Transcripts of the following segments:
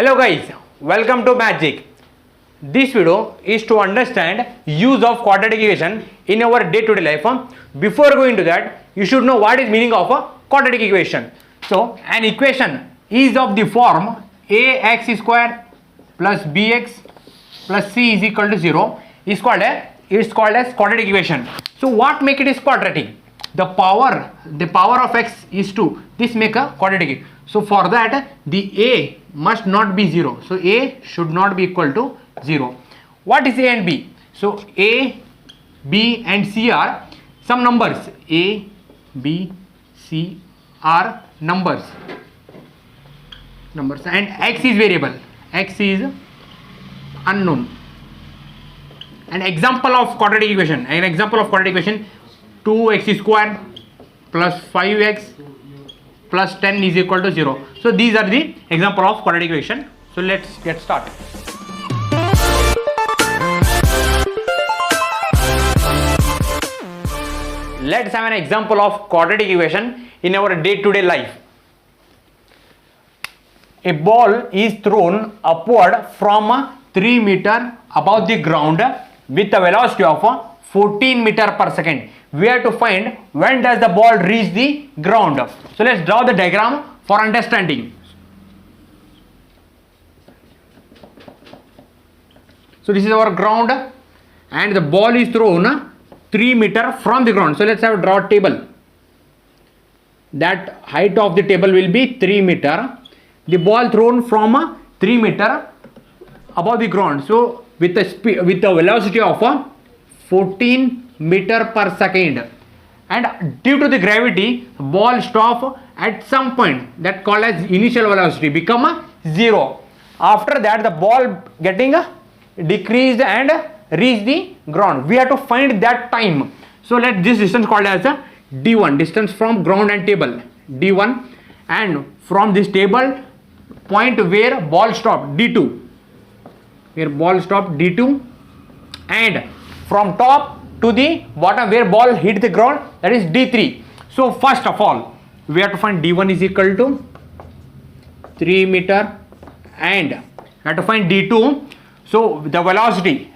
Hello guys, welcome to Magic. This video is to understand use of quadratic equation in our day-to-day life. Before going to that, you should know what is meaning of a quadratic equation. So an equation is of the form ax square plus bx plus c is equal to 0 is called as quadratic equation. So what make it is quadratic? The power of x is 2. This make a quadratic. So for that the a must not be 0. So a should not be equal to 0. What is a and b? So a, b and c are some numbers. A, b, c are numbers and x is variable. X is unknown. An example of quadratic equation. 2x square plus 5x plus 10 is equal to 0. So these are the example of quadratic equation. So let's get started. Let's have an example of quadratic equation in our day-to-day life. A ball is thrown upward from 3 meter above the ground with a velocity of 14 meter per second. We have to find when does the ball reach the ground. So let's draw the diagram for understanding. So this is our ground and the ball is thrown 3 meter from the ground. So let's have draw table. That height of the table will be 3 meter. The ball thrown from 3 meter above the ground. So with a velocity of 14 meter per second, and due to the gravity ball stop at some point that called as initial velocity become 0. After that the ball getting decreased and reach the ground. We have to find that time. So let this distance called as d1, distance from ground and table, d1, and from this table point where ball stopped, d2, where ball stopped, d2, and from top to the bottom where ball hit the ground, that is d3. So first of all we have to find d1 is equal to 3 meter and we have to find d2. So the velocity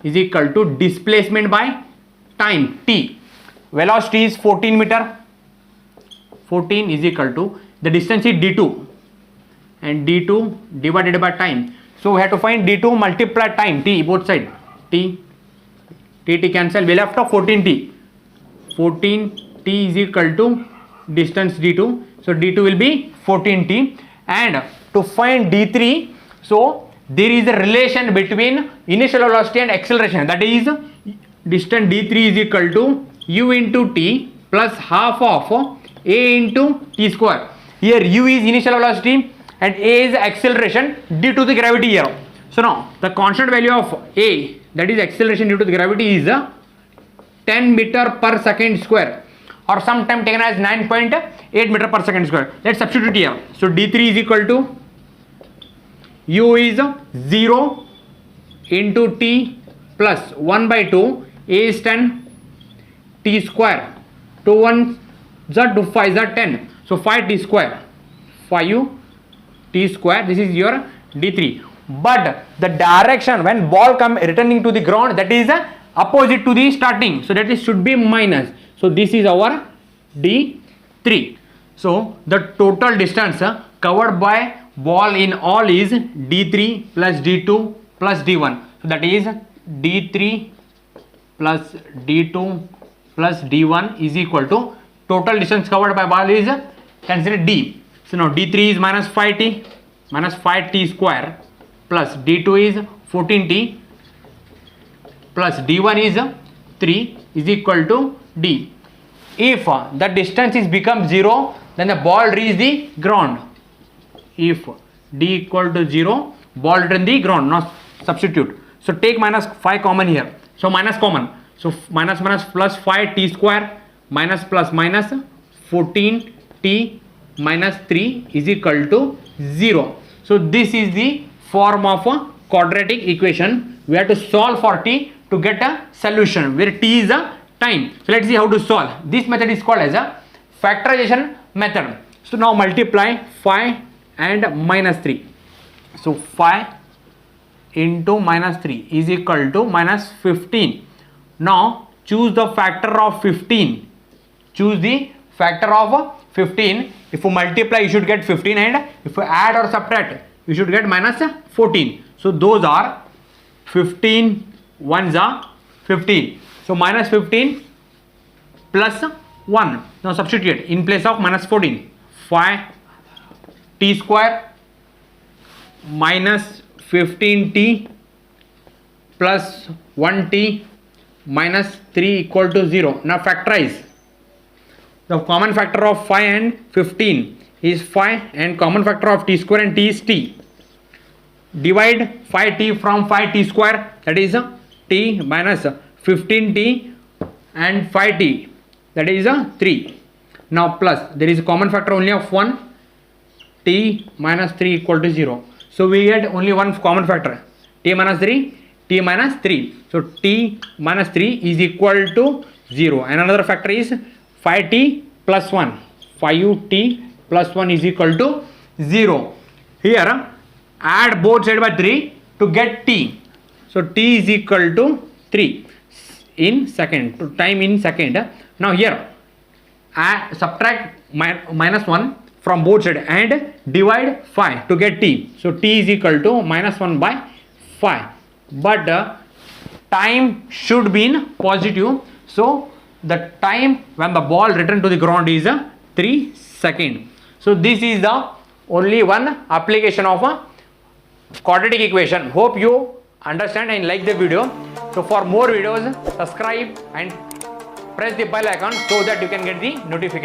is equal to displacement by time t. Velocity is 14 meter. 14 is equal to the distance is d2 and d2 divided by time. So we have to find d2 multiply time t, both side, t cancel, we left of 14t. 14t is equal to distance d2. So d2 will be 14t. And to find d3, so there is a relation between initial velocity and acceleration, that is distance d3 is equal to u into t plus half of a into t square. Here u is initial velocity and a is acceleration due to the gravity here. So now the constant value of a, that is acceleration due to the gravity, is 10 meter per second square, or sometime taken as 9.8 meter per second square. Let's substitute here. So d3 is equal to u is 0 into t plus 1 by 2, a is 10 t square, 2 1 to 5 is 10. So 5t square, 5 t square, this is your d3. But the direction when ball come returning to the ground, that is opposite to the starting, so that is should be minus. So this is our d3. So the total distance covered by ball in all is d3 plus d2 plus d1. So that is d3 plus d2 plus d1 is equal to total distance covered by ball is considered d. So now d3 is minus 5t square plus d2 is 14t plus d1 is 3 is equal to d. If the distance is become 0, then the ball reach the ground. If d equal to 0, ball return the ground. Now substitute. So take minus 5 common here. So minus common. So minus plus 5t square minus plus minus 14t minus 3 is equal to 0. So this is the form of a quadratic equation. We have to solve for t to get a solution where t is a time. So let's see how to solve. This method is called as a factorization method. So now multiply 5 and minus 3. So 5 into minus 3 is equal to minus 15. Now choose the factor of 15. Choose the factor of 15. If you multiply, you should get 15, and if you add or subtract, you should get minus 14. So those are 15 ones are 15. So minus 15 plus 1. Now substitute in place of minus 14. 5t square minus 15t plus 1t minus 3 equal to 0. Now factorize. The common factor of 5 and 15 is 5, and common factor of t square and t is t. Divide 5t from 5t square, that is t minus 15t and 5t, that is 3. Now plus, there is a common factor only of 1, t minus 3 equal to 0. So we get only one common factor, t minus 3, t minus 3. So t minus 3 is equal to 0. And another factor is 5t plus 1. 5t plus 1 is equal to 0. Here add both sides by 3 to get t. So t is equal to 3 in second, to time in second. Now here subtract minus 1 from both sides and divide 5 to get t. So t is equal to minus 1 by 5. But time should be in positive. So the time when the ball returned to the ground is 3 seconds. So this is the only one application of a quadratic equation. Hope you understand and like the video. So for more videos, subscribe and press the bell icon so that you can get the notification.